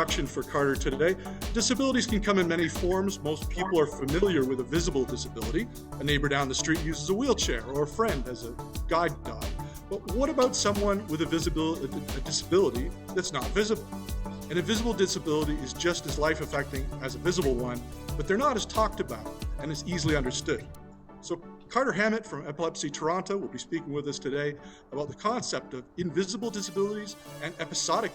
introduction for Carter today. Disabilities can come in many forms. Most people are familiar with a visible disability. A neighbor down the street uses a wheelchair, or a friend as a guide dog. But what about someone with a disability that's not visible? An invisible disability is just as life-affecting as a visible one, but they're not as talked about and as easily understood. So Carter Hammett from Epilepsy Toronto will be speaking with us today about the concept of invisible disabilities and episodic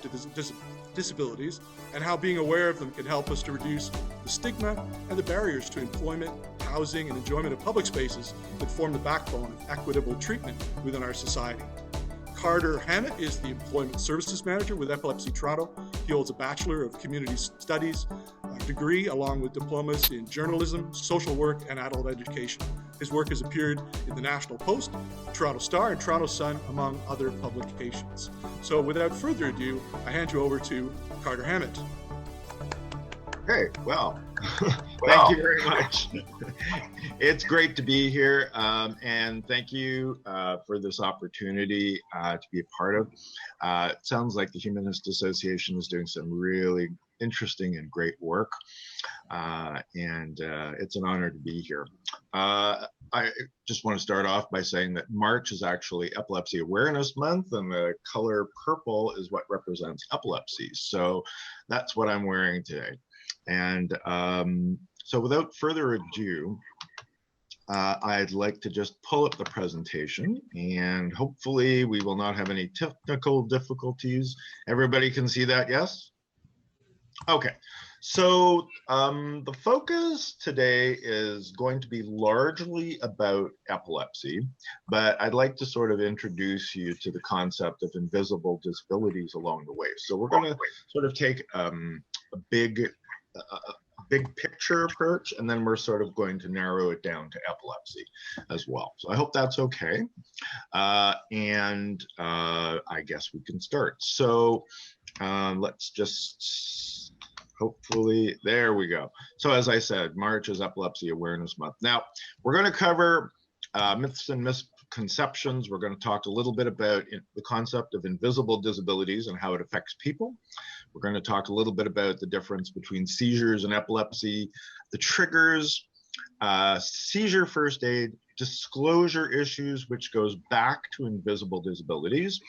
disabilities, and how being aware of them can help us to reduce the stigma and the barriers to employment, housing, and enjoyment of public spaces that form the backbone of equitable treatment within our society. Carter Hammett is the Employment Services Manager with Epilepsy Toronto. He holds a Bachelor of Community Studies degree along with diplomas in journalism, social work, and adult education. His work has appeared in the National Post, Toronto Star, and Toronto Sun, among other publications. So without further ado, I hand you over to Carter Hammett. Okay, well, thank you very much. It's great to be here, and thank you for this opportunity to be a part of. It sounds like the Humanist Association is doing some really interesting and great work, and it's an honor to be here. I just want to start off by saying that March is actually Epilepsy Awareness Month, and the color purple is what represents epilepsy. So that's what I'm wearing today. And so without further ado, I'd like to just pull up the presentation, and hopefully we will not have any technical difficulties. Everybody can see that, yes? Okay, so the focus today is going to be largely about epilepsy, but I'd like to sort of introduce you to the concept of invisible disabilities along the way. So we're going to sort of take a big picture approach, and then we're sort of going to narrow it down to epilepsy as well. So I hope that's okay. And I guess we can start. So let's just hopefully, there we go. So as I said, March is Epilepsy Awareness Month. Now, we're going to cover myths and misconceptions. We're going to talk a little bit about the concept of invisible disabilities and how it affects people. We're going to talk a little bit about the difference between seizures and epilepsy, the triggers, seizure first aid, disclosure issues, which goes back to invisible disabilities,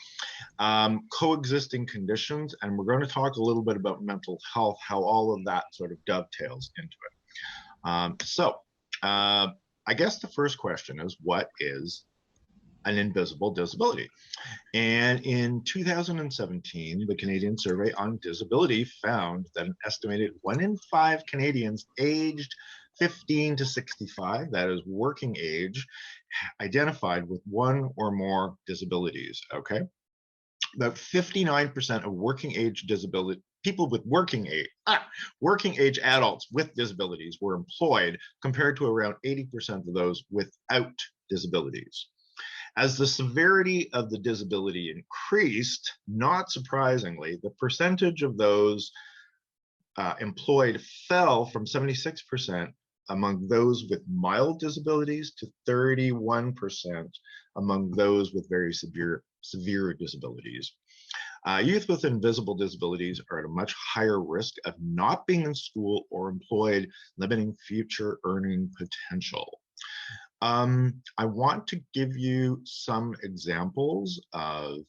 coexisting conditions, and we're going to talk a little bit about mental health, how all of that sort of dovetails into it. I guess the first question is, what is an invisible disability? And in 2017, the Canadian Survey on Disability found that an estimated 1 in 5 Canadians aged 15 to 65, that is working age, identified with one or more disabilities, okay? About 59% of working age disability, people with working age adults with disabilities were employed, compared to around 80% of those without disabilities. As the severity of the disability increased, not surprisingly, the percentage of those employed fell from 76% among those with mild disabilities to 31% among those with very severe disabilities. Youth with invisible disabilities are at a much higher risk of not being in school or employed, limiting future earning potential. I want to give you some examples of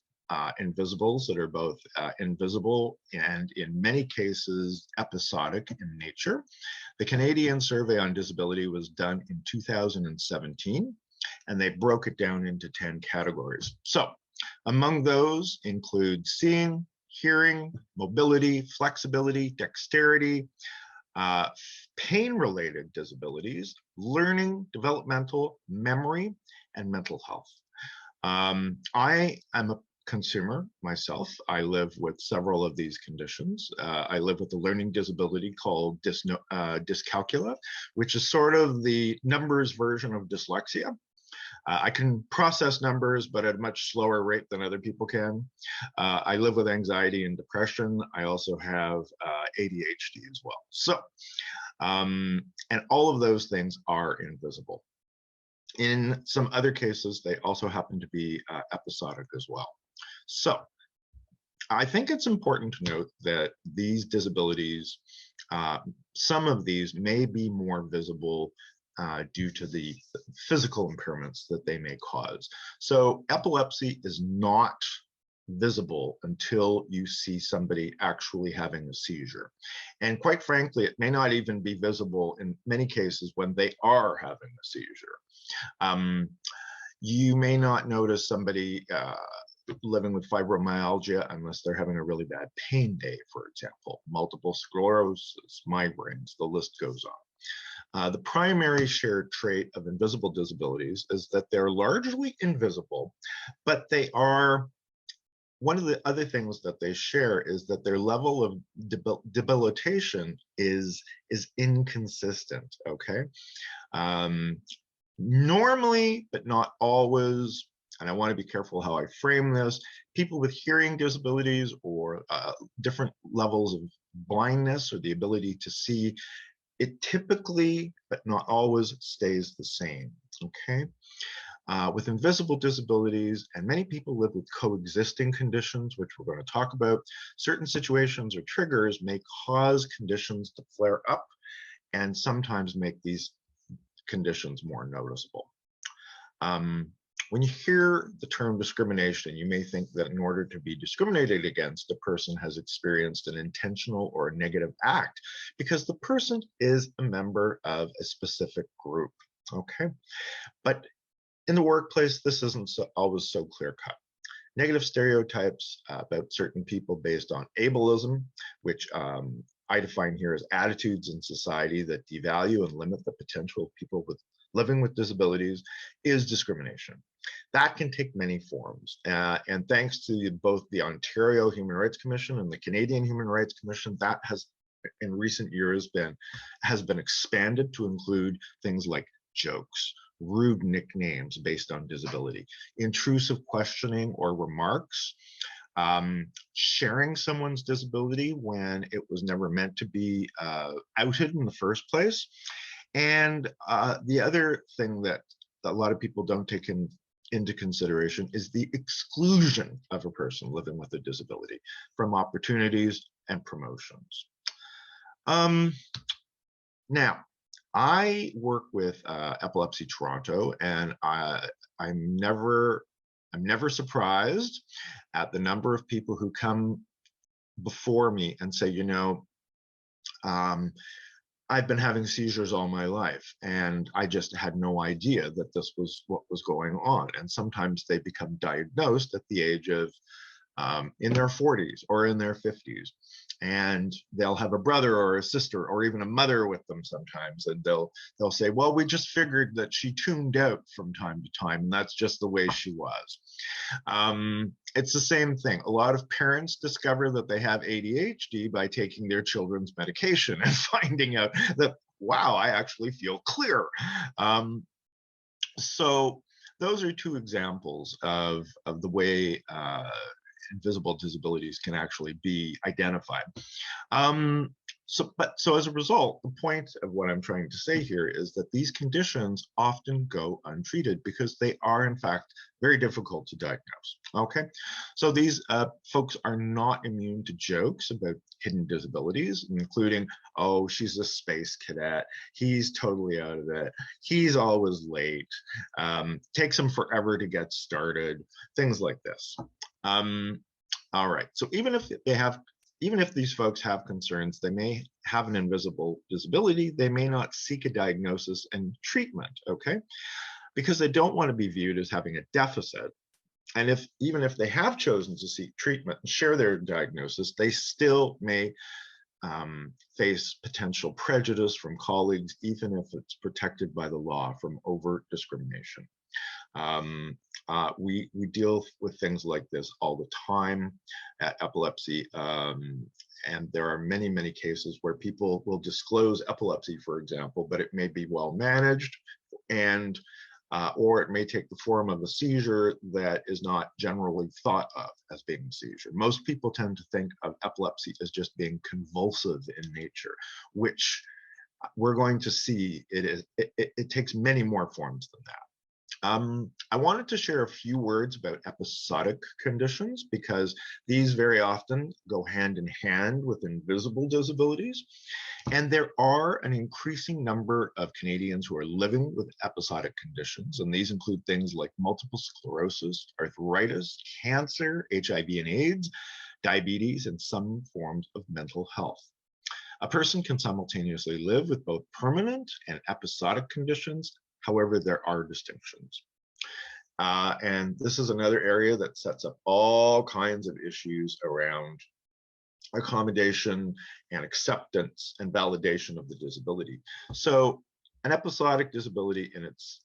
invisibles that are both invisible and in many cases episodic in nature. The Canadian Survey on Disability was done in 2017, and they broke it down into 10 categories. So among those include seeing, hearing, mobility, flexibility, dexterity, pain-related disabilities, learning, developmental, memory, and mental health. I am a consumer myself. I live with several of these conditions. I live with a learning disability called dyscalculia, which is sort of the numbers version of dyslexia. I can process numbers, but at a much slower rate than other people can. I live with anxiety and depression. I also have ADHD as well. So, and all of those things are invisible. In some other cases, they also happen to be episodic as well. So I think it's important to note that these disabilities, some of these may be more visible due to the physical impairments that they may cause. So epilepsy is not visible until you see somebody actually having a seizure. And quite frankly, it may not even be visible in many cases when they are having a seizure. You may not notice somebody living with fibromyalgia unless they're having a really bad pain day, for example, multiple sclerosis, migraines, the list goes on. The primary shared trait of invisible disabilities is that they're largely invisible, but they are, one of the other things that they share is that their level of debilitation is inconsistent, okay? Normally, but not always, and I want to be careful how I frame this, people with hearing disabilities or different levels of blindness or the ability to see, it typically, but not always, stays the same, okay? With invisible disabilities, and many people live with coexisting conditions, which we're going to talk about, certain situations or triggers may cause conditions to flare up and sometimes make these conditions more noticeable. When you hear the term discrimination, you may think that in order to be discriminated against, a person has experienced an intentional or a negative act because the person is a member of a specific group, okay? But in the workplace, this isn't always so clear-cut. Negative stereotypes about certain people based on ableism, which I define here as attitudes in society that devalue and limit the potential of people living with disabilities, is discrimination. That can take many forms. And thanks to both the Ontario Human Rights Commission and the Canadian Human Rights Commission, that has in recent years has been expanded to include things like jokes, rude nicknames based on disability, intrusive questioning or remarks, sharing someone's disability when it was never meant to be outed in the first place. And the other thing that a lot of people don't take into consideration is the exclusion of a person living with a disability from opportunities and promotions. Now, I work with Epilepsy Toronto, and I'm never surprised at the number of people who come before me and say, you know, I've been having seizures all my life, and I just had no idea that this was what was going on. And sometimes they become diagnosed at the age of in their 40s or in their 50s. And they'll have a brother or a sister or even a mother with them sometimes, and they'll say, well, we just figured that she tuned out from time to time, and that's just the way she was. It's the same thing. A lot of parents discover that they have ADHD by taking their children's medication and finding out that, wow, I actually feel clear. So those are two examples of the way invisible disabilities can actually be identified. So as a result, the point of what I'm trying to say here is that these conditions often go untreated because they are, in fact, very difficult to diagnose. Okay, so these folks are not immune to jokes about hidden disabilities, including, oh, she's a space cadet, he's totally out of it, he's always late, takes him forever to get started, things like this. All right, so even if these folks have concerns, they may have an invisible disability, they may not seek a diagnosis and treatment, okay? Because they don't want to be viewed as having a deficit. And even if they have chosen to seek treatment and share their diagnosis, they still may face potential prejudice from colleagues, even if it's protected by the law from overt discrimination. We deal with things like this all the time at Epilepsy, and there are many, many cases where people will disclose epilepsy, for example, but it may be well managed, and or it may take the form of a seizure that is not generally thought of as being a seizure. Most people tend to think of epilepsy as just being convulsive in nature, which we're going to see it takes many more forms than that. I wanted to share a few words about episodic conditions because these very often go hand in hand with invisible disabilities. And there are an increasing number of Canadians who are living with episodic conditions. And these include things like multiple sclerosis, arthritis, cancer, HIV and AIDS, diabetes, and some forms of mental health. A person can simultaneously live with both permanent and episodic conditions. However, there are distinctions. And this is another area that sets up all kinds of issues around accommodation and acceptance and validation of the disability. So an episodic disability in its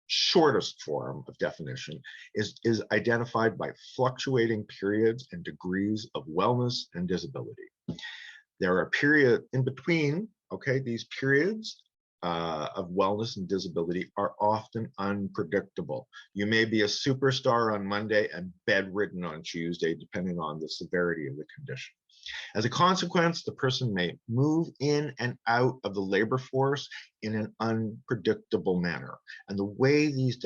shortest form of definition is identified by fluctuating periods and degrees of wellness and disability. There are periods in between, okay, these periods of wellness and disability are often unpredictable. You may be a superstar on Monday and bedridden on Tuesday, depending on the severity of the condition. As a consequence, the person may move in and out of the labor force in an unpredictable manner. And the way these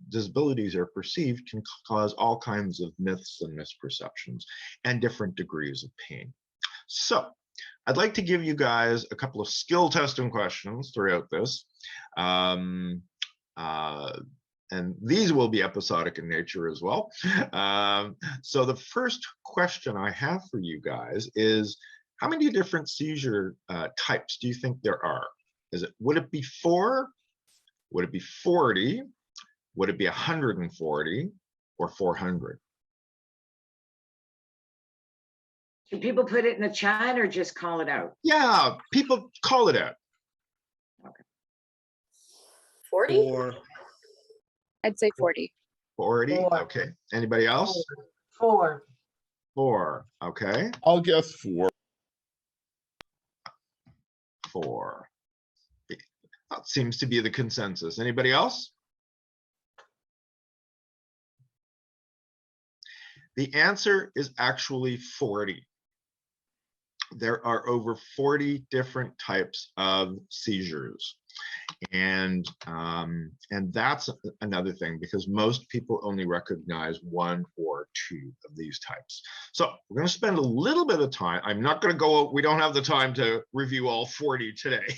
disabilities are perceived can cause all kinds of myths and misperceptions and different degrees of pain. So I'd like to give you guys a couple of skill testing questions throughout this. And these will be episodic in nature as well. So the first question I have for you guys is, how many different seizure types do you think there are? Would it be 4? Would it be 40? Would it be 140 or 400? Do people put it in the chat or just call it out? Yeah, people call it out. Okay. 40? Or I'd say 40. 40, 4. okay. Anybody else? 4. 4, okay. I'll guess 4. 4. That seems to be the consensus. Anybody else? The answer is actually 40. There are over 40 different types of seizures. And that's another thing, because most people only recognize 1 or 2 of these types. So we're going to spend a little bit of time. I'm not going to go, we don't have the time to review all 40 today,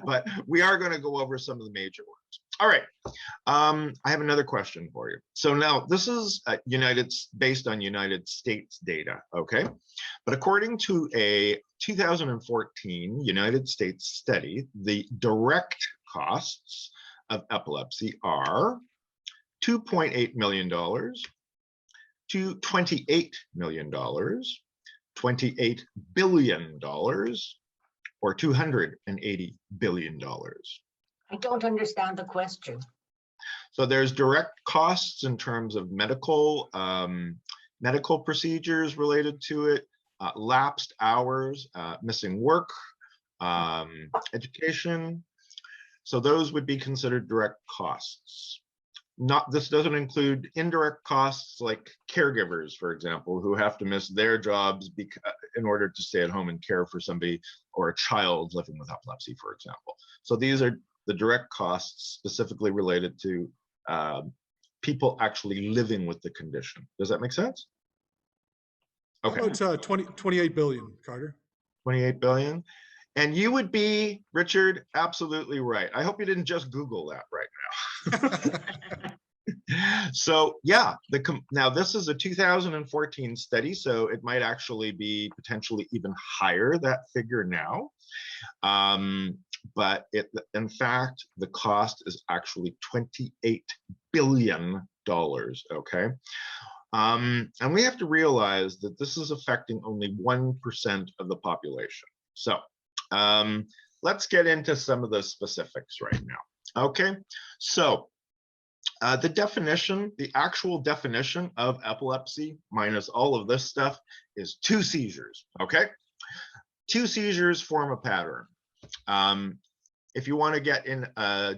but we are going to go over some of the major ones. All right, I have another question for you. So now this is based on United States data, okay? But according to a 2014 United States study, the direct costs of epilepsy are $2.8 million to $28 million, $28 billion, or $280 billion. I don't understand the question. So there's direct costs in terms of medical procedures related to it, lapsed hours, missing work, education. So those would be considered direct costs. This doesn't include indirect costs like caregivers, for example, who have to miss their jobs in order to stay at home and care for somebody or a child living with epilepsy, for example. So these are the direct costs specifically related to people actually living with the condition. Does that make sense? Okay. How about 28 billion, Carter? 28 billion. And you would be, Richard, absolutely right. I hope you didn't just Google that right now. So yeah, now this is a 2014 study, so it might actually be potentially even higher, that figure now. But in fact, the cost is actually $28 billion, okay? And we have to realize that this is affecting only 1% of the population. So let's get into some of the specifics right now, okay? So the actual definition of epilepsy minus all of this stuff is 2 seizures, okay? 2 seizures form a pattern. If you want to get in,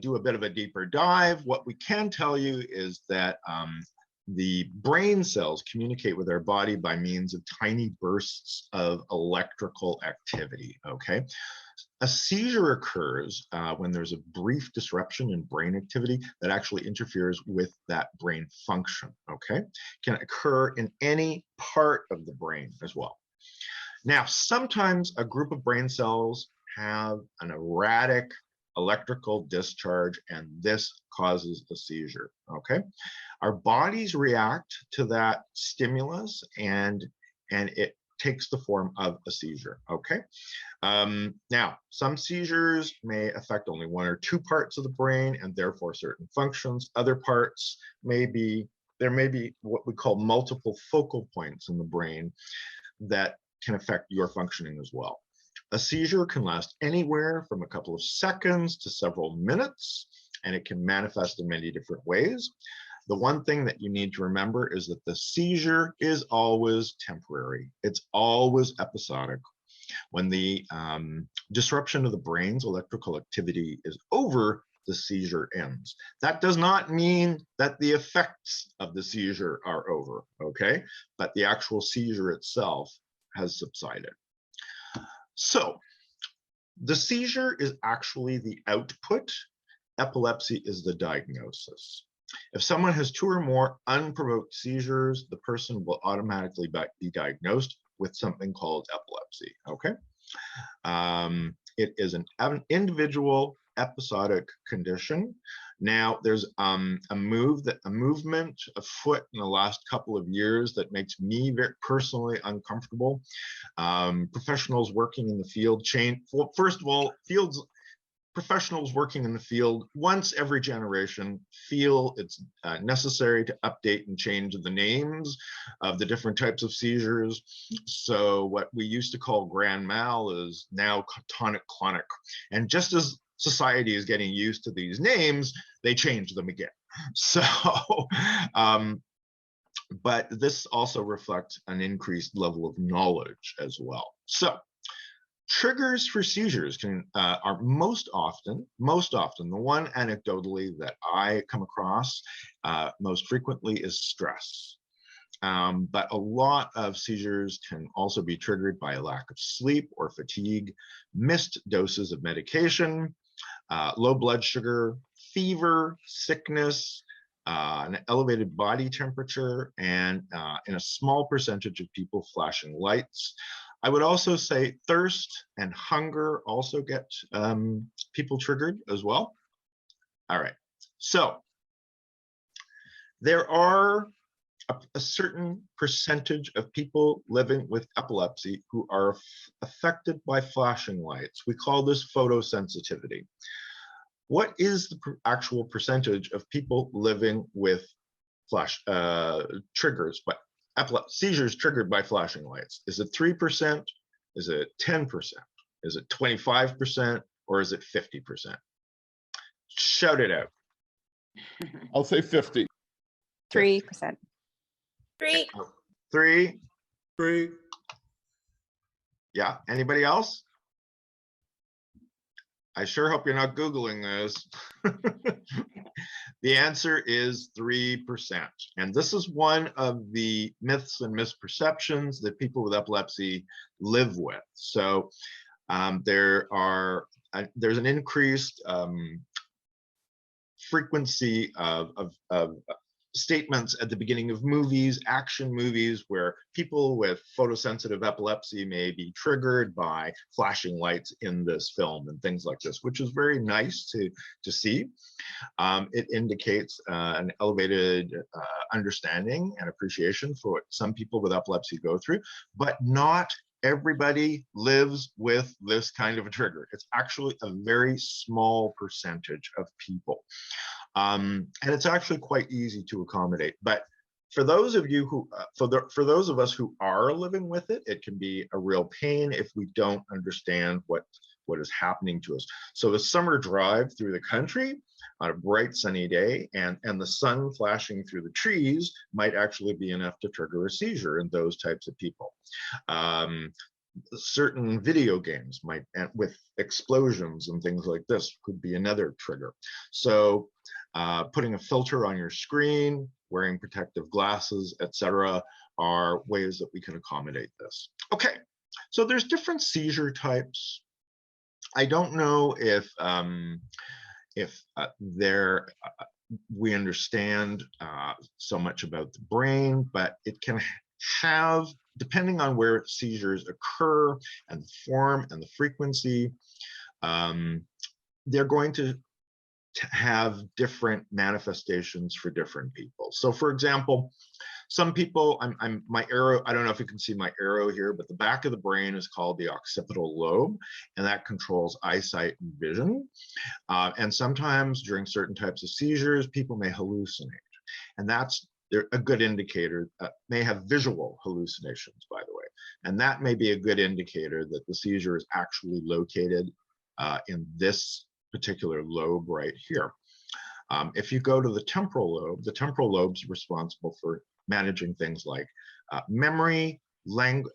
do a bit of a deeper dive, what we can tell you is that the brain cells communicate with our body by means of tiny bursts of electrical activity, okay? A seizure occurs when there's a brief disruption in brain activity that actually interferes with that brain function, okay? Can occur in any part of the brain as well. Now, sometimes a group of brain cells have an erratic electrical discharge, and this causes a seizure, okay? Our bodies react to that stimulus, and it takes the form of a seizure, okay? Now, some seizures may affect only one or two parts of the brain and therefore certain functions. Other parts there may be what we call multiple focal points in the brain that can affect your functioning as well. A seizure can last anywhere from a couple of seconds to several minutes, and it can manifest in many different ways. The one thing that you need to remember is that the seizure is always temporary. It's always episodic. When the disruption of the brain's electrical activity is over, the seizure ends. That does not mean that the effects of the seizure are over, okay? But the actual seizure itself has subsided. So the seizure is actually the output. Epilepsy is the diagnosis. If someone has two or more unprovoked seizures, the person will automatically be diagnosed with something called epilepsy, okay? It is an individual episodic condition. Now, there's a movement afoot in the last couple of years that makes me very personally uncomfortable. Professionals working in the field first of all, professionals working in the field once every generation feel it's necessary to update and change the names of the different types of seizures. So what we used to call grand mal is now tonic-clonic. And just as society is getting used to these names, they change them again. So, but this also reflects an increased level of knowledge as well. So, triggers for seizures are most often, the one anecdotally that I come across most frequently is stress. But a lot of seizures can also be triggered by a lack of sleep or fatigue, missed doses of medication, low blood sugar, fever, sickness, an elevated body temperature, and in a small percentage of people, flashing lights. I would also say thirst and hunger also get people triggered as well. All right, so there are a certain percentage of people living with epilepsy who are affected by flashing lights. We call this photosensitivity. What is the actual percentage of people living with triggers, but seizures triggered by flashing lights? Is it 3%? Is it 10%? Is it 25%? Or is it 50%? Shout it out. I'll say 50. 3%. 3. 3. 3. Yeah, anybody else? I sure hope you're not Googling this. The answer is 3%. And this is one of the myths and misperceptions that people with epilepsy live with. So there's an increased frequency of statements at the beginning of movies, action movies, where people with photosensitive epilepsy may be triggered by flashing lights in this film and things like this, which is very nice to see. It indicates an elevated understanding and appreciation for what some people with epilepsy go through, but not everybody lives with this kind of a trigger. It's actually a very small percentage of people. And it's actually quite easy to accommodate. But for those of you who, for those of us who are living with it, it can be a real pain if we don't understand what is happening to us. So a summer drive through the country on a bright sunny day and the sun flashing through the trees might actually be enough to trigger a seizure in those types of people. Certain video games might, with explosions and things like this, could be another trigger. So putting a filter on your screen, wearing protective glasses, etc., are ways that we can accommodate this. Okay, so there's different seizure types. I don't know if we understand so much about the brain, but it can have, depending on where seizures occur and the form and the frequency, they're going to have different manifestations for different people. So for example, some people, my arrow, I don't know if you can see my arrow here, but the back of the brain is called the occipital lobe, and that controls eyesight and vision. And sometimes during certain types of seizures, people may hallucinate. And that's a good indicator, may have visual hallucinations, by the way. And that may be a good indicator that the seizure is actually located in this particular lobe right here. If you go to the temporal lobe is responsible for managing things like memory,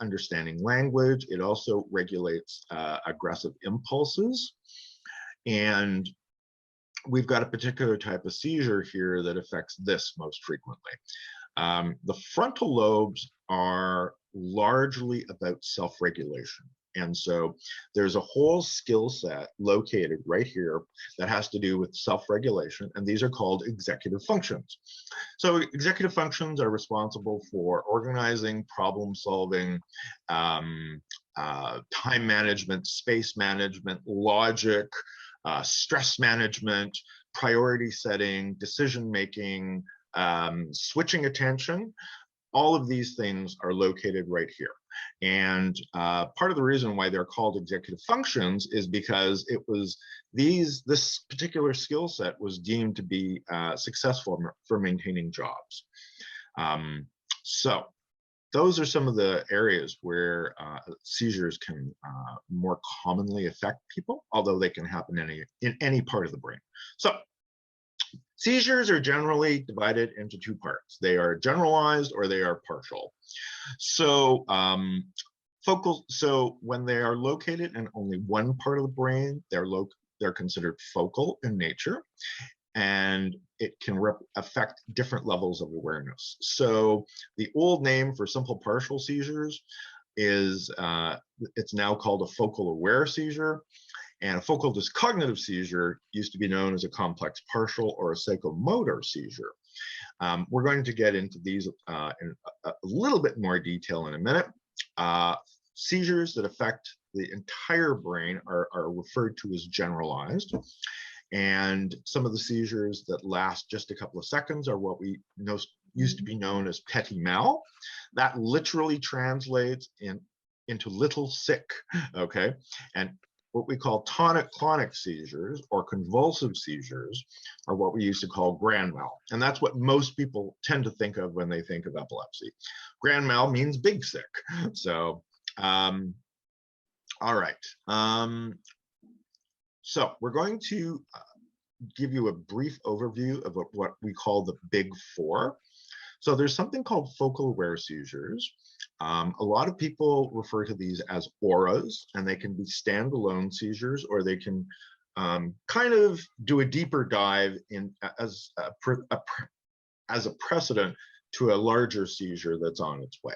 understanding language. It also regulates aggressive impulses. And we've got a particular type of seizure here that affects this most frequently. The frontal lobes are largely about self-regulation. And so there's a whole skill set located right here that has to do with self-regulation, and these are called executive functions. So executive functions are responsible for organizing, problem solving, time management, space management, logic, stress management, priority setting, decision making, switching attention. All of these things are located right here. And part of the reason why they're called executive functions is because it was this particular skill set was deemed to be successful for maintaining jobs. So those are some of the areas where seizures can more commonly affect people, although they can happen in any part of the brain. So seizures are generally divided into two parts. They are generalized or they are partial. So so when they are located in only one part of the brain, they're considered focal in nature, and it can affect different levels of awareness. So the old name for simple partial seizures is, it's now called a focal aware seizure. And a focal dyscognitive seizure used to be known as a complex partial or a psychomotor seizure. We're going to get into these in a little bit more detail in a minute. Seizures that affect the entire brain are referred to as generalized. And some of the seizures that last just a couple of seconds are what we used to be known as petit mal. That literally translates into little sick, okay? And what we call tonic-clonic seizures or convulsive seizures are what we used to call grand mal. And that's what most people tend to think of when they think of epilepsy. Grand mal means big sick. So, all right. So we're going to give you a brief overview of what we call the big four. So there's something called focal aware seizures. A lot of people refer to these as auras, and they can be standalone seizures, or they can kind of do a deeper dive in as a precedent to a larger seizure that's on its way.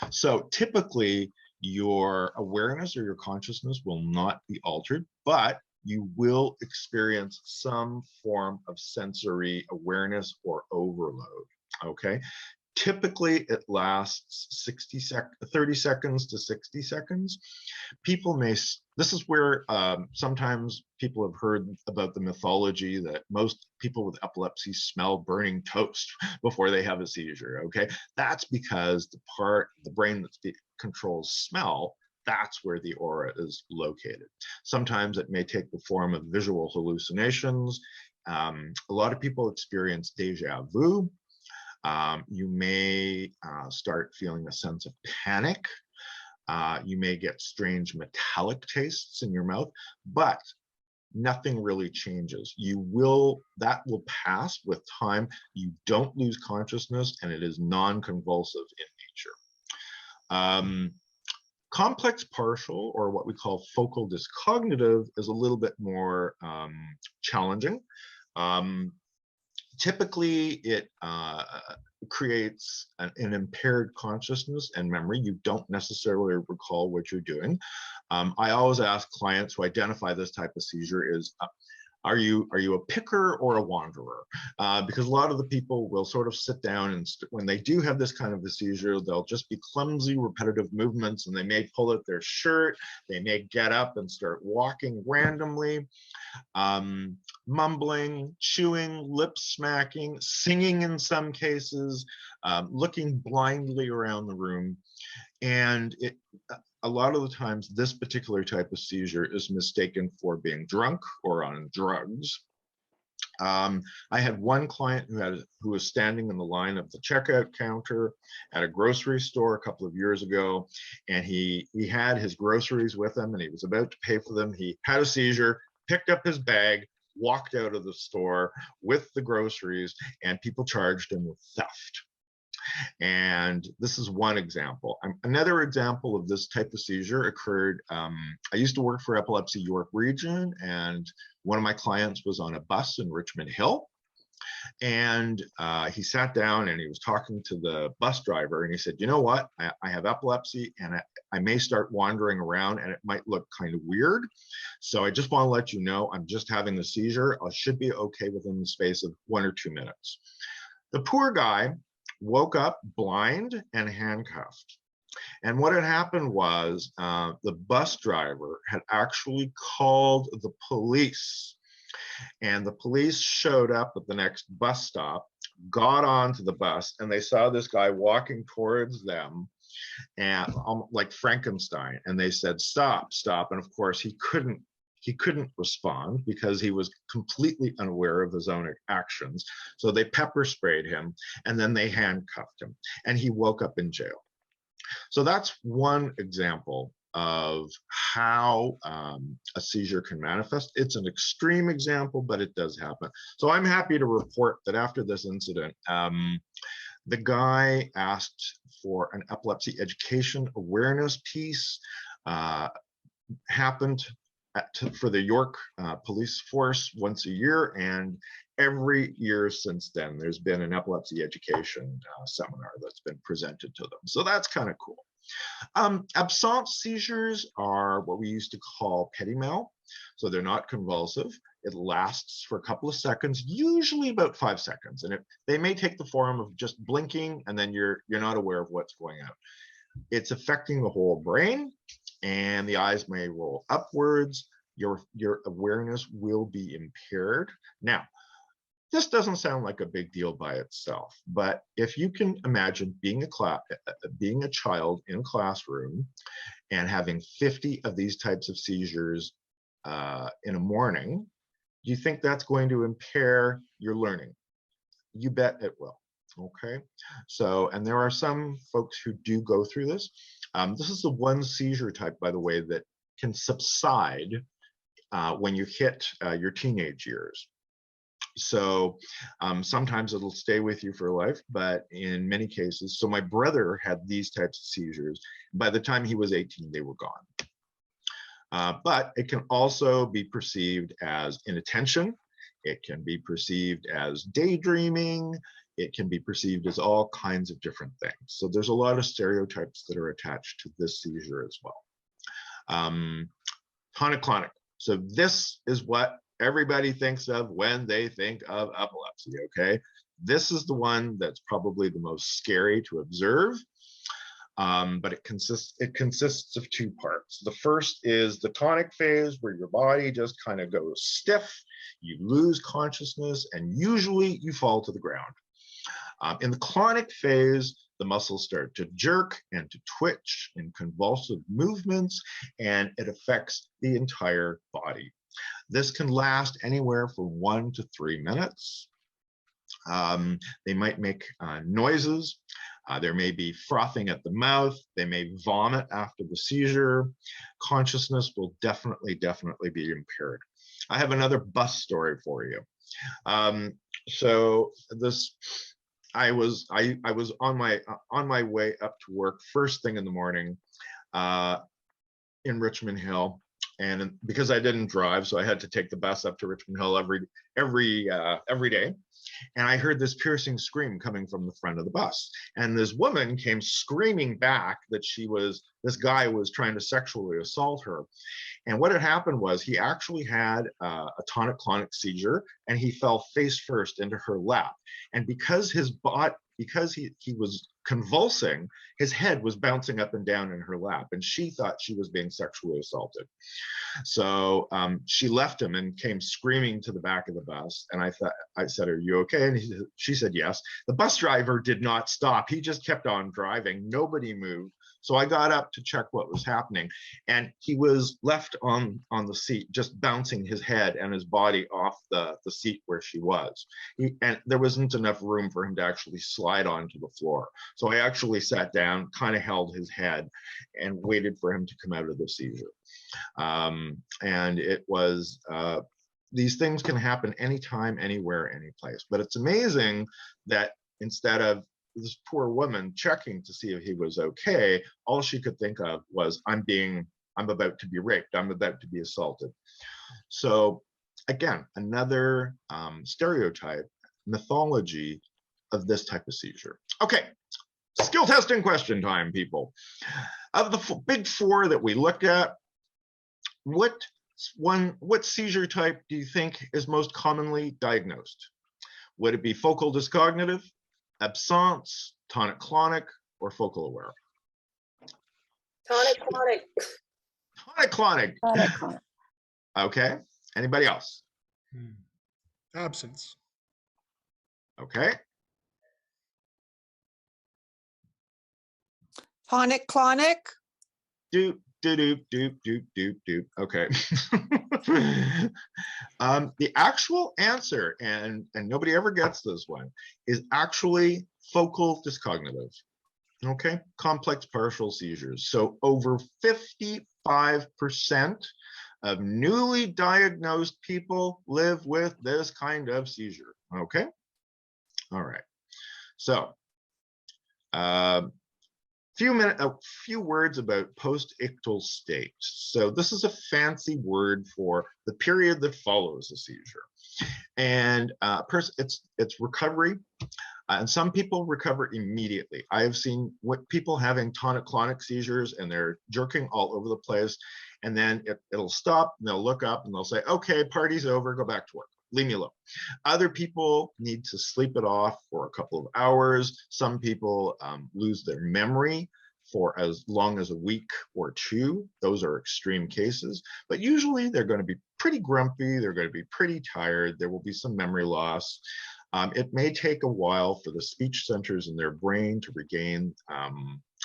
So typically, your awareness or your consciousness will not be altered, but you will experience some form of sensory awareness or overload, okay? Typically, it lasts 30 seconds to 60 seconds. People may, this is where sometimes people have heard about the mythology that most people with epilepsy smell burning toast before they have a seizure, okay? That's because the part of the brain that controls smell, that's where the aura is located. Sometimes it may take the form of visual hallucinations. A lot of people experience déjà vu. You may start feeling a sense of panic. You may get strange metallic tastes in your mouth, but nothing really changes. That will pass with time. You don't lose consciousness, and it is non-convulsive in nature. Complex partial, or what we call focal dyscognitive, is a little bit more challenging. Typically, it creates an impaired consciousness and memory. You don't necessarily recall what you're doing. I always ask clients who identify this type of seizure is, are you a picker or a wanderer? Because a lot of the people will sort of sit down and when they do have this kind of a seizure, they'll just be clumsy, repetitive movements, and they may pull at their shirt. They may get up and start walking randomly, mumbling, chewing, lip smacking, singing in some cases, looking blindly around the room. And a lot of the times, this particular type of seizure is mistaken for being drunk or on drugs. I had one client who was standing in the line of the checkout counter at a grocery store a couple of years ago, and he had his groceries with him, and he was about to pay for them. He had a seizure, picked up his bag, walked out of the store with the groceries, and people charged him with theft. And this is one example. Another example of this type of seizure occurred, I used to work for Epilepsy York Region, and one of my clients was on a bus in Richmond Hill. And he sat down and he was talking to the bus driver, and he said, you know what, I have epilepsy, and I may start wandering around, and it might look kind of weird. So I just want to let you know, I'm just having a seizure. I should be okay within the space of 1 or 2 minutes. The poor guy woke up blind and handcuffed. And what had happened was the bus driver had actually called the police. And the police showed up at the next bus stop, got onto the bus, and they saw this guy walking towards them, and like Frankenstein. And they said, stop, stop. And of course, he couldn't respond because he was completely unaware of his own actions. So they pepper sprayed him, and then they handcuffed him, and he woke up in jail. So that's one example of how a seizure can manifest. It's an extreme example, but it does happen. So I'm happy to report that after this incident, the guy asked for an epilepsy education awareness piece, happened for the York police force once a year, and every year since then there's been an epilepsy education seminar that's been presented to them. So that's kind of cool. Absence seizures are what we used to call petit mal. So they're not convulsive. It lasts for a couple of seconds, usually about 5 seconds, and they may take the form of just blinking, and then you're not aware of what's going on. It's affecting the whole brain, and the eyes may roll upwards. Your awareness will be impaired. Now, this doesn't sound like a big deal by itself, but if you can imagine being a child in a classroom and having 50 of these types of seizures in a morning, do you think that's going to impair your learning? You bet it will. Okay, so, and there are some folks who do go through this. This is the one seizure type, by the way, that can subside when you hit your teenage years. So sometimes it'll stay with you for life, but in many cases, so my brother had these types of seizures. By the time he was 18, they were gone. But it can also be perceived as inattention. It can be perceived as daydreaming. It can be perceived as all kinds of different things. So there's a lot of stereotypes that are attached to this seizure as well. Tonic-clonic. So this is what everybody thinks of when they think of epilepsy, okay? This is the one that's probably the most scary to observe, but it consists of 2 parts. The first is the tonic phase, where your body just kind of goes stiff, you lose consciousness, and usually you fall to the ground. In the clonic phase, the muscles start to jerk and to twitch in convulsive movements, and it affects the entire body. This can last anywhere from 1 to 3 minutes. They might make noises. There may be frothing at the mouth. They may vomit after the seizure. Consciousness will definitely be impaired. I have another bus story for you. So this, I was on my way up to work first thing in the morning in Richmond Hill. and because I didn't drive, so I had to take the bus up to Richmond Hill every day. And I heard this piercing scream coming from the front of the bus. And this woman came screaming back that this guy was trying to sexually assault her. And what had happened was he actually had a tonic-clonic seizure, and he fell face first into her lap. And because he was convulsing, his head was bouncing up and down in her lap, and she thought she was being sexually assaulted. So she left him and came screaming to the back of the bus. And I said, "Are you okay?" And she said, "Yes." The bus driver did not stop. He just kept on driving. Nobody moved. So I got up to check what was happening, and he was left on the seat, just bouncing his head and his body off the seat where she was. And there wasn't enough room for him to actually slide onto the floor. So I actually sat down, kind of held his head, and waited for him to come out of the seizure. And it was, these things can happen anytime, anywhere, any place. But it's amazing that instead of this poor woman checking to see if he was okay, all she could think of was, I'm about to be raped, I'm about to be assaulted. So again, another stereotype, mythology of this type of seizure. Okay, skill testing question time, people. Of the big four that we looked at, what seizure type do you think is most commonly diagnosed? Would it be focal dyscognitive, absence, tonic-clonic, or focal aware? Tonic-clonic. Tonic-clonic. Tonic-clonic. Okay. Anybody else? Absence. Okay. Tonic-clonic. Doop, doop, doop, doop, doop, doop. Okay. The actual answer, and nobody ever gets this one, is actually focal dyscognitive. Okay, complex partial seizures. So over 55% of newly diagnosed people live with this kind of seizure. Okay, all right. So a few words about post-ictal state. So this is a fancy word for the period that follows a seizure. And it's recovery. And some people recover immediately. I have seen people having tonic-clonic seizures, and they're jerking all over the place. And then it'll stop, and they'll look up and they'll say, "Okay, party's over, go back to work. Leave me alone." Other people need to sleep it off for a couple of hours. Some people lose their memory for as long as a week or two. Those are extreme cases, but usually they're going to be pretty grumpy. They're going to be pretty tired. There will be some memory loss. It may take a while for the speech centers in their brain to regain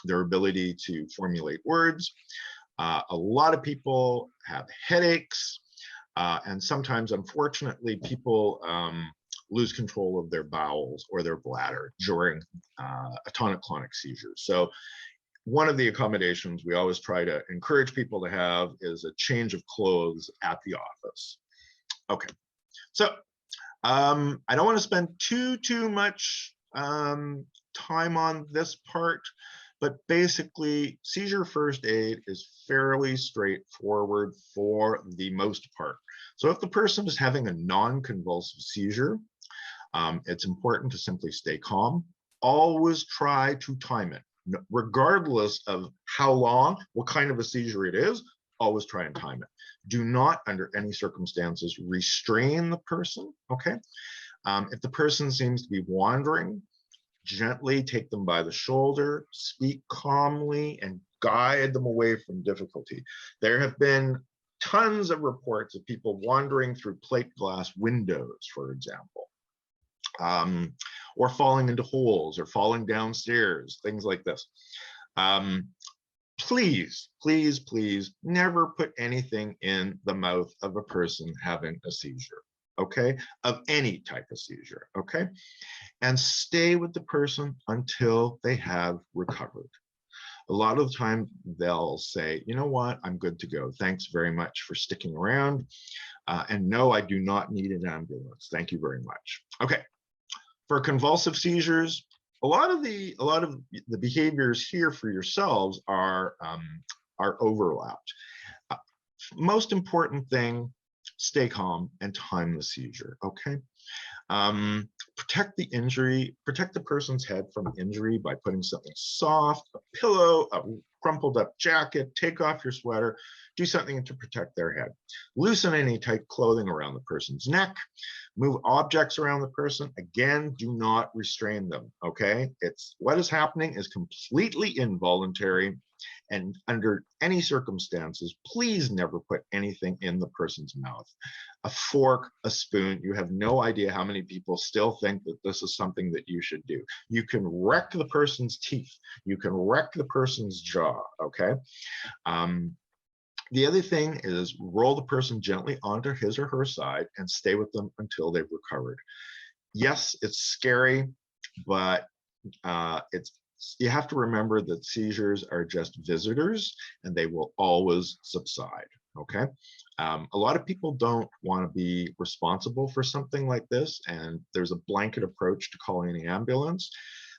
their ability to formulate words. A lot of people have headaches. And sometimes, unfortunately, people lose control of their bowels or their bladder during a tonic-clonic seizure. So one of the accommodations we always try to encourage people to have is a change of clothes at the office. Okay, so I don't want to spend too much time on this part, but basically seizure first aid is fairly straightforward for the most part. So if the person is having a non-convulsive seizure, it's important to simply stay calm. Always try to time it, regardless of how long, what kind of a seizure it is. Always try and time it. Do not, under any circumstances, restrain the person, okay? If the person seems to be wandering, gently take them by the shoulder, speak calmly, and guide them away from difficulty. There have been tons of reports of people wandering through plate glass windows, for example, or falling into holes or falling downstairs, things like this. Please, please, please never put anything in the mouth of a person having a seizure, okay? Of any type of seizure, okay? And stay with the person until they have recovered. A lot of the time they'll say, "You know what, I'm good to go. Thanks very much for sticking around. And no, I do not need an ambulance. Thank you very much." Okay, for convulsive seizures, a lot of the behaviors here for yourselves are overlapped. most important thing, stay calm and time the seizure, okay? Protect the person's head from injury by putting something soft, a pillow, a crumpled up jacket, take off your sweater, do something to protect their head. Loosen any tight clothing around the person's neck, move objects around the person. Again, do not restrain them, okay? What is happening is completely involuntary, and under any circumstances, please never put anything in the person's mouth. A fork, a spoon, you have no idea how many people still think that this is something that you should do. You can wreck the person's teeth. You can wreck the person's jaw, okay? The other thing is roll the person gently onto his or her side and stay with them until they've recovered. Yes, it's scary, but you have to remember that seizures are just visitors and they will always subside, okay? A lot of people don't want to be responsible for something like this, and there's a blanket approach to calling the ambulance.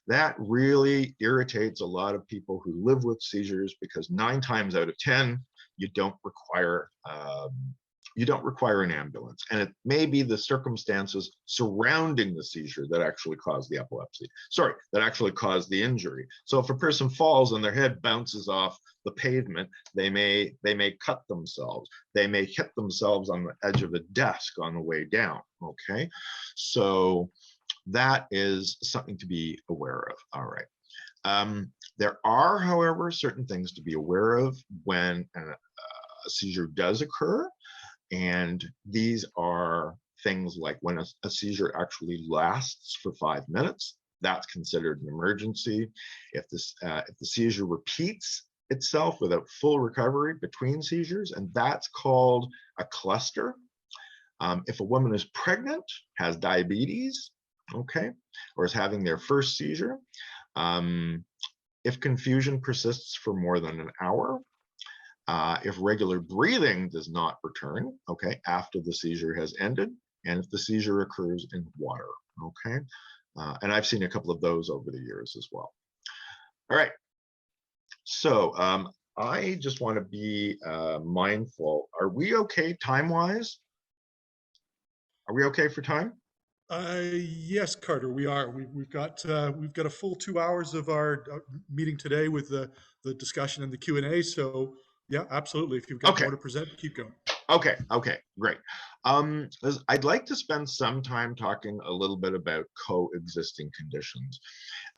That really irritates a lot of people who live with seizures, because 9 times out of 10, you don't require an ambulance. And it may be the circumstances surrounding the seizure that actually caused the epilepsy. Sorry, that actually caused the injury. So if a person falls and their head bounces off the pavement, they may cut themselves. They may hit themselves on the edge of a desk on the way down, okay? So that is something to be aware of. All right. There are, however, certain things to be aware of when a seizure does occur. And these are things like when a seizure actually lasts for 5 minutes, that's considered an emergency. If the seizure repeats itself without full recovery between seizures, and that's called a cluster. If a woman is pregnant, has diabetes, okay, or is having their first seizure, if confusion persists for more than an hour, if regular breathing does not return, okay, after the seizure has ended, and if the seizure occurs in water, okay? And I've seen a couple of those over the years as well. All right, so I just want to be mindful. Are we okay time-wise? Are we okay for time? Yes, Carter, we are. We've got a full 2 hours of our meeting today with the discussion and the Q&A. So yeah, absolutely. If you've got Okay. more to present, keep going. Okay, great. I'd like to spend some time talking a little bit about coexisting conditions.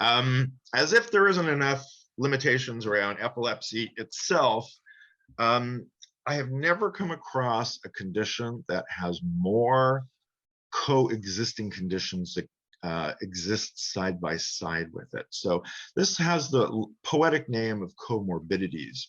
As if there isn't enough limitations around epilepsy itself, I have never come across a condition that has more coexisting conditions that exist side by side with it. So this has the poetic name of comorbidities.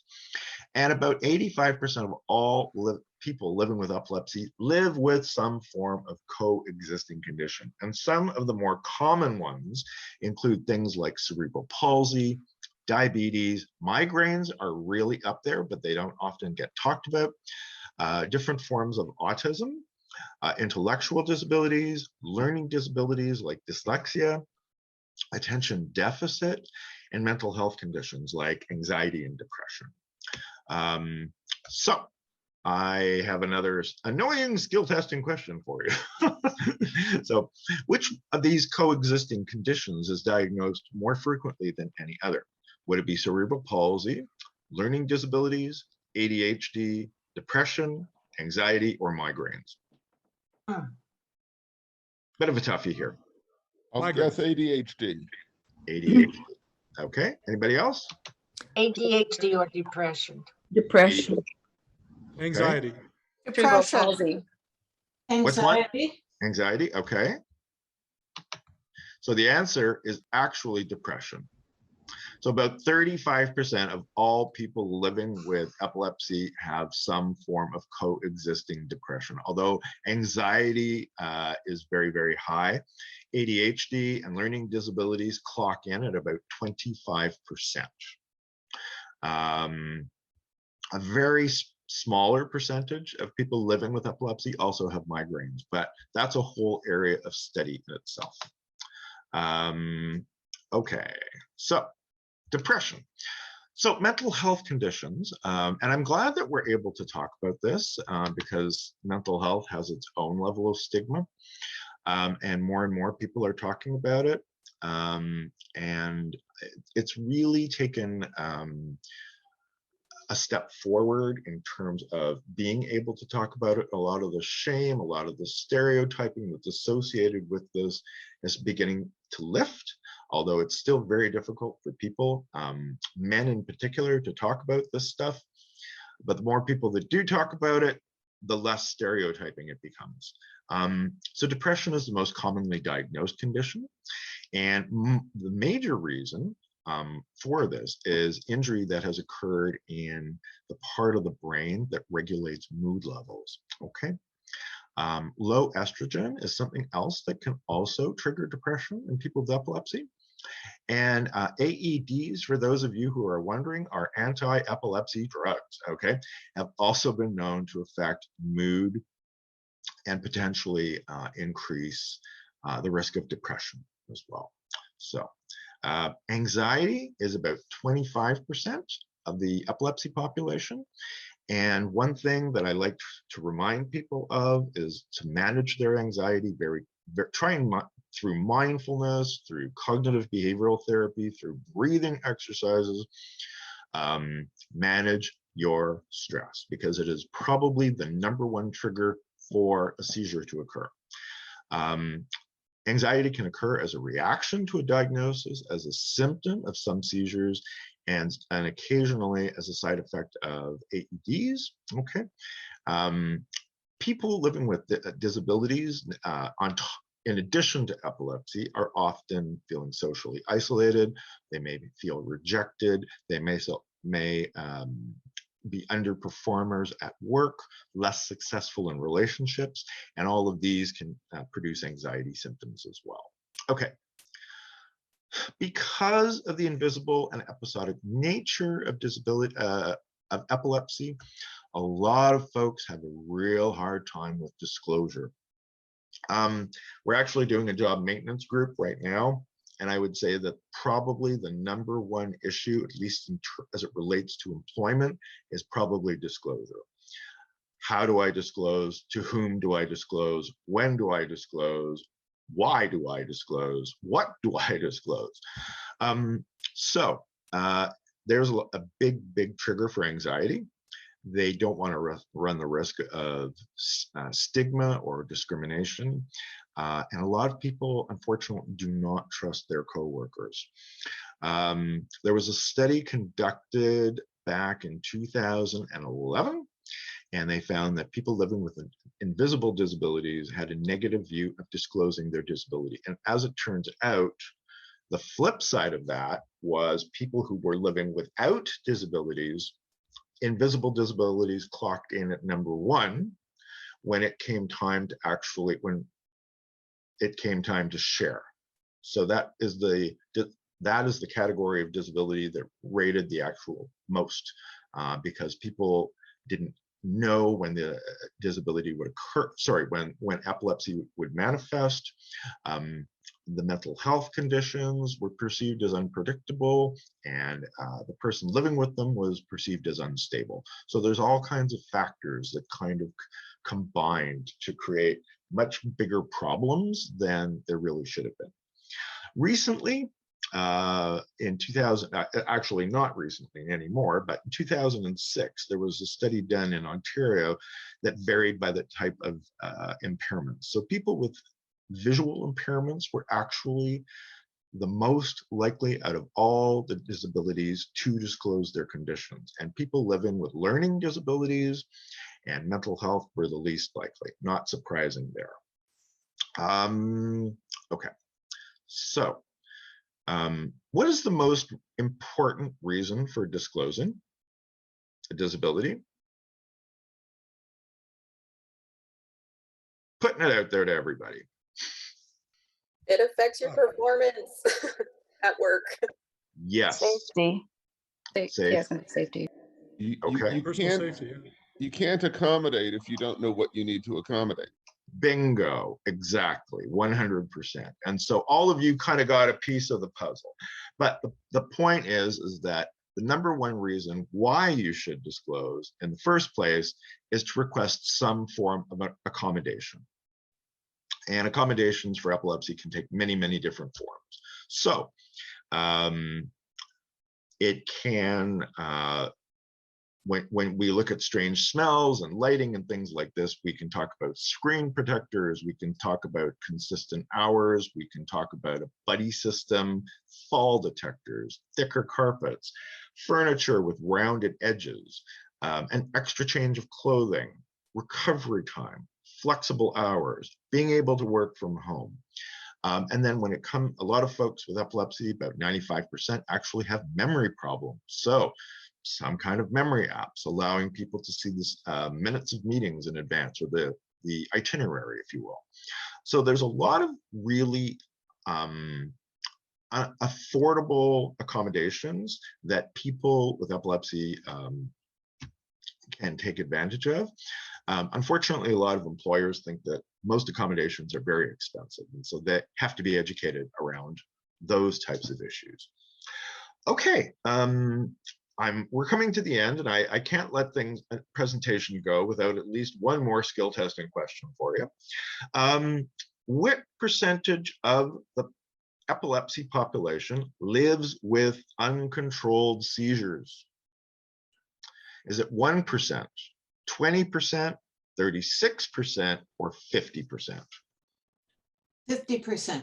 And about 85% of all people living with epilepsy live with some form of coexisting condition. And some of the more common ones include things like cerebral palsy, diabetes, migraines are really up there, but they don't often get talked about, different forms of autism, intellectual disabilities, learning disabilities like dyslexia, attention deficit, and mental health conditions like anxiety and depression. So I have another annoying skill testing question for you. So which of these coexisting conditions is diagnosed more frequently than any other? Would it be cerebral palsy, learning disabilities, ADHD, depression, anxiety, or migraines? Bit of a toughie here. I'll guess ADHD. ADHD. Okay, anybody else? ADHD or depression. Depression. Anxiety. Cerebral palsy. What's what? Anxiety, okay. So the answer is actually depression. So about 35% of all people living with epilepsy have some form of coexisting depression, although anxiety is very, very high. ADHD and learning disabilities clock in at about 25%. A very smaller percentage of people living with epilepsy also have migraines, but that's a whole area of study in itself. Okay, so depression. So mental health conditions, and I'm glad that we're able to talk about this because mental health has its own level of stigma, and more people are talking about it. And it's really taken a step forward in terms of being able to talk about it. A lot of the shame, a lot of the stereotyping that's associated with this is beginning to lift, although it's still very difficult for people, men in particular, to talk about this stuff. But the more people that do talk about it, the less stereotyping it becomes. So depression is the most commonly diagnosed condition. And the major reason for this is injury that has occurred in the part of the brain that regulates mood levels, okay? Low estrogen is something else that can also trigger depression in people with epilepsy. And AEDs, for those of you who are wondering, are anti-epilepsy drugs, okay? Have also been known to affect mood and potentially increase the risk of depression as well. So anxiety is about 25% of the epilepsy population. And one thing that I like to remind people of is to manage their anxiety through mindfulness, through cognitive behavioral therapy, through breathing exercises. Manage your stress, because it is probably the #1 trigger for a seizure to occur. Anxiety can occur as a reaction to a diagnosis, as a symptom of some seizures, and occasionally as a side effect of AEDs, okay? People living with disabilities in addition to epilepsy are often feeling socially isolated. They may feel rejected. They may be underperformers at work, less successful in relationships, and all of these can produce anxiety symptoms as well. Okay. Because of the invisible and episodic nature of disability, of epilepsy, a lot of folks have a real hard time with disclosure. We're actually doing a job maintenance group right now, and I would say that probably the #1 issue, at least as it relates to employment, is probably disclosure. How do I disclose? To whom do I disclose? When do I disclose? Why do I disclose? What do I disclose? So there's a big trigger for anxiety. They don't want to run the risk of stigma or discrimination. And a lot of people, unfortunately, do not trust their coworkers. There was a study conducted back in 2011, and they found that people living with invisible disabilities had a negative view of disclosing their disability. And as it turns out, the flip side of that was people who were living without disabilities, invisible disabilities clocked in at #1 when it came time to share. So that is the category of disability that rated the actual most, because people didn't know when the disability would occur, when epilepsy would manifest. The mental health conditions were perceived as unpredictable, and the person living with them was perceived as unstable. So there's all kinds of factors that kind of combined to create much bigger problems than there really should have been. Recently, in 2000, actually not recently anymore, but in 2006, there was a study done in Ontario that varied by the type of impairments. So people with visual impairments were actually the most likely out of all the disabilities to disclose their conditions. And people living with learning disabilities and mental health were the least likely. Not surprising there. Okay, so what is the most important reason for disclosing a disability? Putting it out there to everybody. It affects your performance at work. Yes. Safety. Safe. Safety. Okay. Personal safety. Yeah. You can't accommodate if you don't know what you need to accommodate. Bingo, exactly, 100%. And so all of you kind of got a piece of the puzzle. But the point is that the number one reason why you should disclose in the first place is to request some form of accommodation. And accommodations for epilepsy can take many, many different forms. So it can, when we look at strange smells and lighting and things like this, we can talk about screen protectors, we can talk about consistent hours, we can talk about a buddy system, fall detectors, thicker carpets, furniture with rounded edges, an extra change of clothing, recovery time, flexible hours, being able to work from home. And then when it comes, a lot of folks with epilepsy, about 95% actually have memory problems. So some kind of memory apps allowing people to see this minutes of meetings in advance, or the itinerary, if you will. So there's a lot of really affordable accommodations that people with epilepsy can take advantage of. Unfortunately, a lot of employers think that most accommodations are very expensive, and so they have to be educated around those types of issues. Okay, we're coming to the end, and I can't let a presentation go without at least one more skill testing question for you. What percentage of the epilepsy population lives with uncontrolled seizures? Is it 1%, 20%, 36%, or 50%? 50%.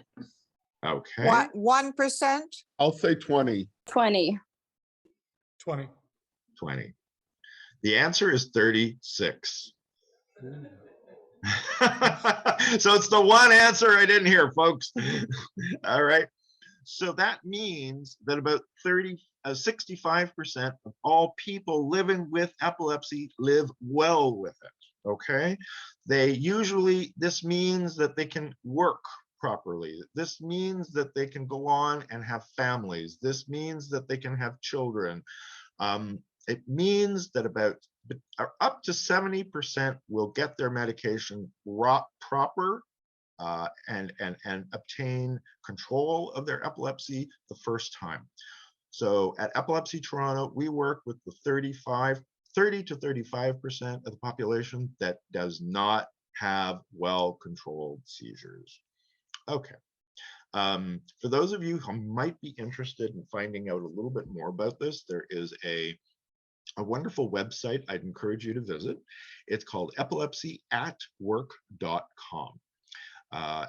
Okay. 1%? I'll say 20. 20. 20. 20. The answer is 36. So it's the one answer I didn't hear, folks. All right. So that means that about 65% of all people living with epilepsy live well with it. Okay. This means that they can work properly. This means that they can go on and have families. This means that they can have children. It means that about up to 70% will get their medication proper and obtain control of their epilepsy the first time. So at Epilepsy Toronto, we work with the 30 to 35% of the population that does not have well-controlled seizures. Okay. For those of you who might be interested in finding out a little bit more about this, there is a wonderful website I'd encourage you to visit. It's called epilepsyatwork.com.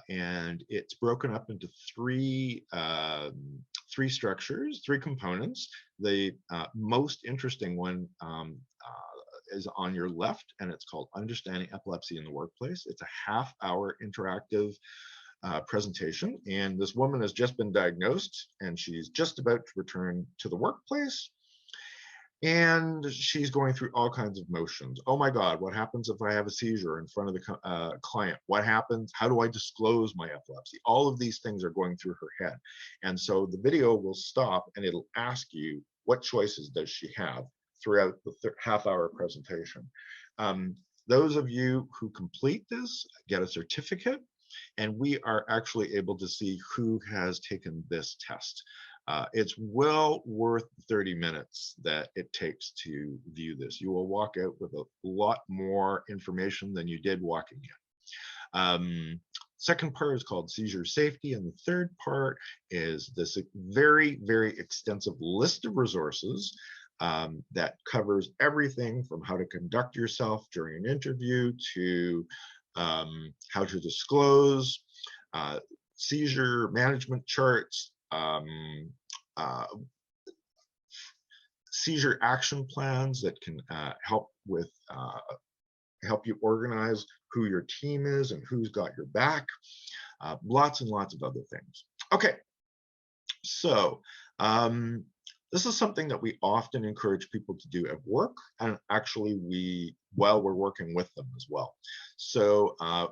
And it's broken up into three structures, three components. The most interesting one is on your left, and it's called Understanding Epilepsy in the Workplace. It's a half-hour interactive presentation, and this woman has just been diagnosed, and she's just about to return to the workplace. And she's going through all kinds of motions. Oh my God, what happens if I have a seizure in front of the client? What happens? How do I disclose my epilepsy? All of these things are going through her head. And so the video will stop and it'll ask you, what choices does she have throughout the half-hour presentation? Those of you who complete this get a certificate, and we are actually able to see who has taken this test. It's well worth 30 minutes that it takes to view this. You will walk out with a lot more information than you did walking in. Second part is called seizure safety, and the third part is this very, very extensive list of resources that covers everything from how to conduct yourself during an interview to how to disclose, seizure management charts, seizure action plans that can help you organize who your team is and who's got your back, lots and lots of other things. Okay, so this is something that we often encourage people to do at work, and actually while we're working with them as well. So a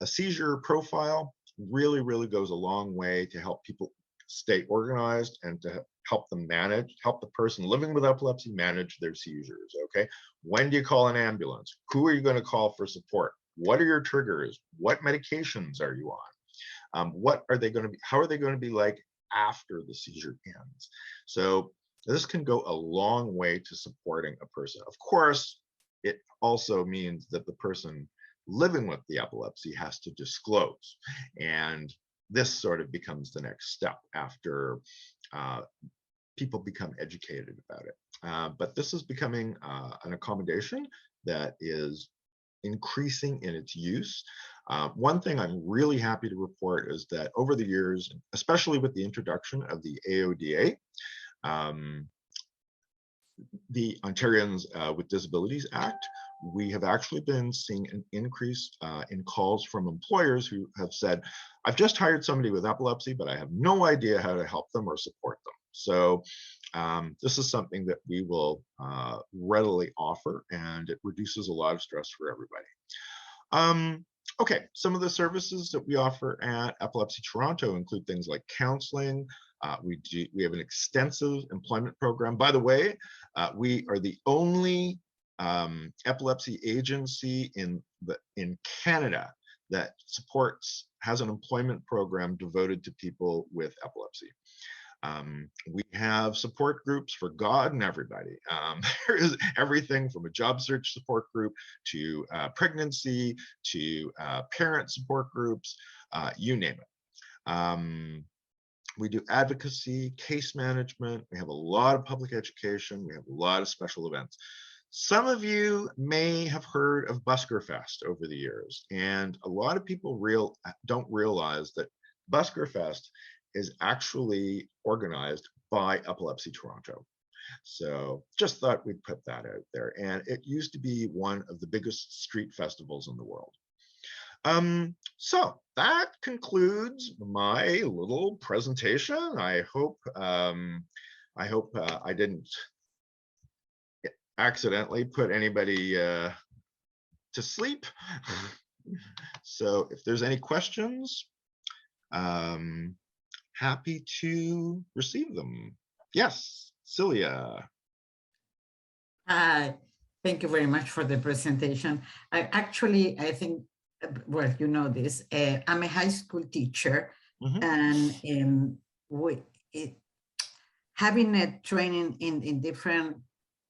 seizure profile really, really goes a long way to help people stay organized and to help the person living with epilepsy manage their seizures. Okay, when do you call an ambulance? Who are you going to call for support? What are your triggers? What medications are you on? What are they going to be? How are they going to be like after the seizure ends? So This can go a long way to supporting a person. Of course, it also means that the person living with the epilepsy has to disclose. And this sort of becomes the next step after people become educated about it. But this is becoming an accommodation that is increasing in its use. One thing I'm really happy to report is that over the years, especially with the introduction of the AODA, the Ontarians with Disabilities Act, we have actually been seeing an increase in calls from employers who have said, I've just hired somebody with epilepsy, but I have no idea how to help them or support them. So this is something that we will readily offer, and it reduces a lot of stress for everybody. Okay, some of the services that we offer at Epilepsy Toronto include things like counseling. We have an extensive employment program. By the way, we are the only epilepsy agency in Canada that has an employment program devoted to people with epilepsy. We have support groups for God and everybody. There is everything from a job search support group to pregnancy to parent support groups, you name it. We do advocacy, case management. We have a lot of public education. We have a lot of special events. Some of you may have heard of Busker Fest over the years, and a lot of people don't realize that Busker Fest is actually organized by Epilepsy Toronto. So just thought we'd put that out there. And it used to be one of the biggest street festivals in the world. So that concludes my little presentation. I hope I didn't accidentally put anybody to sleep. So if there's any questions, happy to receive them. Yes, Celia. Thank you very much for the presentation. I think, well, you know this, I'm a high school teacher, and having a training in different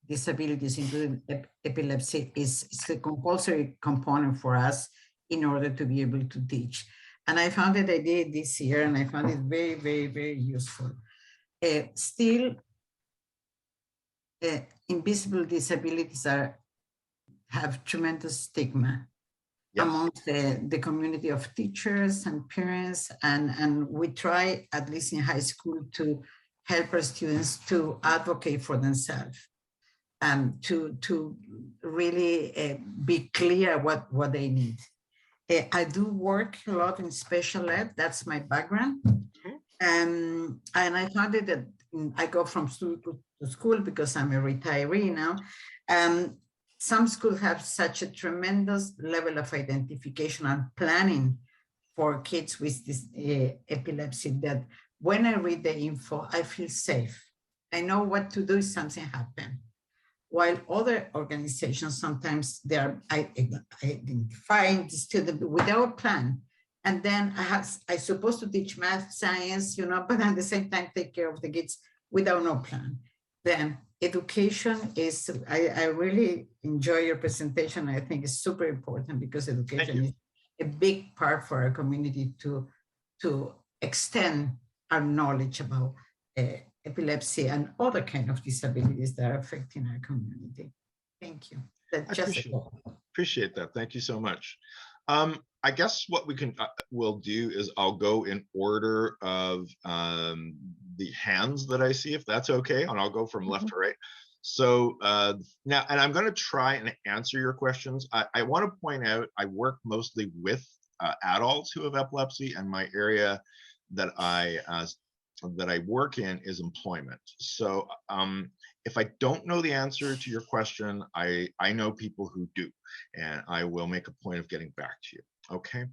disabilities, including epilepsy, is a compulsory component for us in order to be able to teach. And I found that I did this year, and I found it very, very, very useful. Still, invisible disabilities have tremendous stigma amongst the community of teachers and parents, and we try, at least in high school, to help our students to advocate for themselves, to really be clear what they need. I do work a lot in special ed. That's my background. And I found it that I go from school to school because I'm a retiree now. Some schools have such a tremendous level of identification and planning for kids with this epilepsy that when I read the info, I feel safe. I know what to do if something happens. While other organizations, sometimes they are identifying the student without a plan. And then I'm supposed to teach math, science, but at the same time, take care of the kids without no plan. Then education is, I really enjoy your presentation. I think it's super important because education is a big part for our community to extend our knowledge about epilepsy and other kind of disabilities that are affecting our community. Thank you. Appreciate that. Thank you so much. I guess what we'll do is I'll go in order of the hands that I see, if that's okay, and I'll go from left to right. So now, and I'm going to try and answer your questions. I want to point out I work mostly with adults who have epilepsy, and my area that I work in is employment. So if I don't know the answer to your question, I know people who do, and I will make a point of getting back to you. Okay.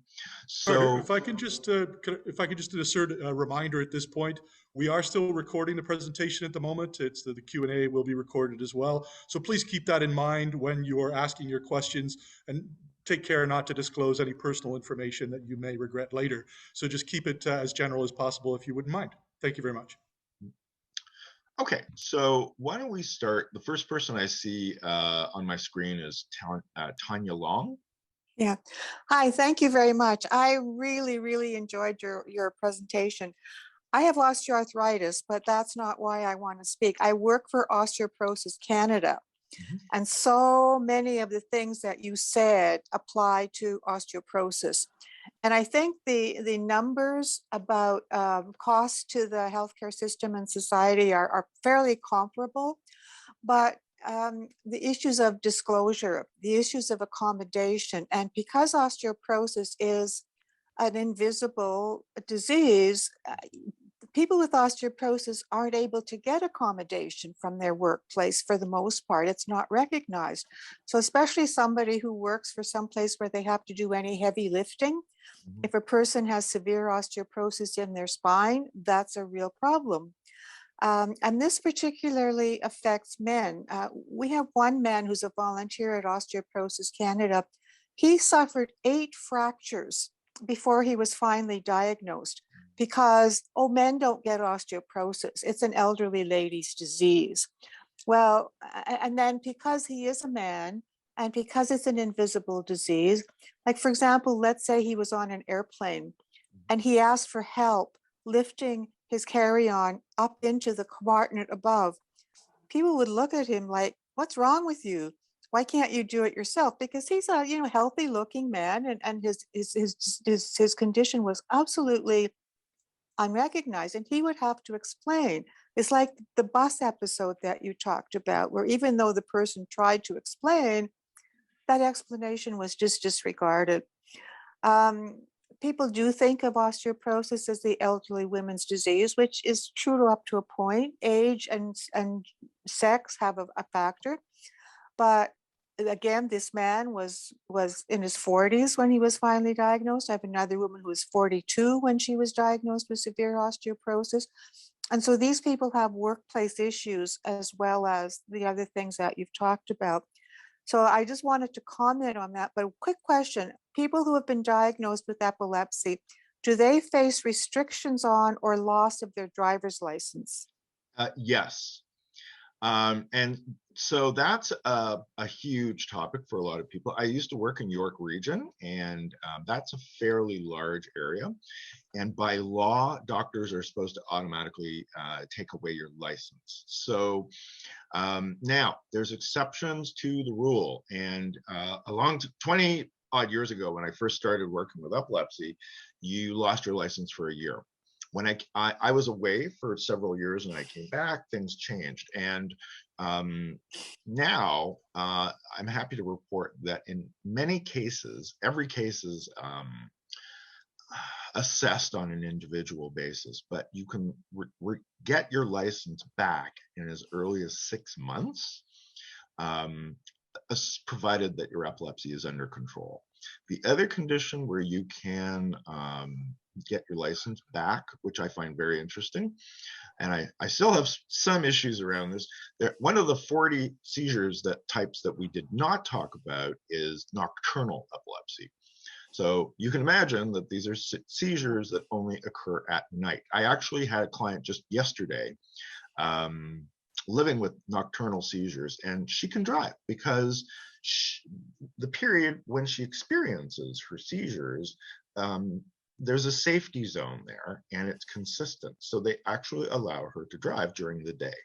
So if I can just insert a reminder at this point, we are still recording the presentation at the moment. It's the Q&A will be recorded as well. So please keep that in mind when you are asking your questions, and take care not to disclose any personal information that you may regret later. So just keep it as general as possible if you wouldn't mind. Thank you very much. Okay, so why don't we start? The first person I see on my screen is Tanya Long. Yeah. Hi, thank you very much. I really, really enjoyed your presentation. I have osteoarthritis, but that's not why I want to speak. I work for Osteoporosis Canada. Mhm. And so many of the things that you said apply to osteoporosis. And I think the numbers about costs to the healthcare system and society are fairly comparable, but the issues of disclosure, the issues of accommodation, and because osteoporosis is an invisible disease, people with osteoporosis aren't able to get accommodation from their workplace for the most part. It's not recognized. So especially somebody who works for some place where they have to do any heavy lifting, if a person has severe osteoporosis in their spine, that's a real problem. And this particularly affects men. We have one man who's a volunteer at Osteoporosis Canada. He suffered 8 fractures before he was finally diagnosed because, men don't get osteoporosis. It's an elderly lady's disease. Well, and then because he is a man and because it's an invisible disease, like for example, let's say he was on an airplane and he asked for help lifting his carry-on up into the compartment above, people would look at him like, what's wrong with you? Why can't you do it yourself? Because he's a healthy looking man, and his condition was absolutely unrecognized, and he would have to explain. It's like the bus episode that you talked about, where even though the person tried to explain, that explanation was just disregarded. People do think of osteoporosis as the elderly women's disease, which is true up to a point. Age and sex have a factor. But again, this man was in his 40s when he was finally diagnosed. I have another woman who was 42 when she was diagnosed with severe osteoporosis. And so these people have workplace issues as well as the other things that you've talked about. So I just wanted to comment on that. But a quick question, people who have been diagnosed with epilepsy, do they face restrictions on or loss of their driver's license? Yes. And so that's a huge topic for a lot of people. I used to work in York Region, and that's a fairly large area. And by law, doctors are supposed to automatically take away your license. So now there's exceptions to the rule. And along 20 odd years ago, when I first started working with epilepsy, you lost your license for a year. When I was away for several years and I came back, things changed. And now I'm happy to report that in many cases, every case is assessed on an individual basis, but you can get your license back in as early as 6 months, provided that your epilepsy is under control. The other condition where you can get your license back, which I find very interesting, and I still have some issues around this. One of the 40 seizures types that we did not talk about is nocturnal epilepsy. So you can imagine that these are seizures that only occur at night. I actually had a client just yesterday living with nocturnal seizures, and she can drive because the period when she experiences her seizures, there's a safety zone there and it's consistent. So they actually allow her to drive during the day.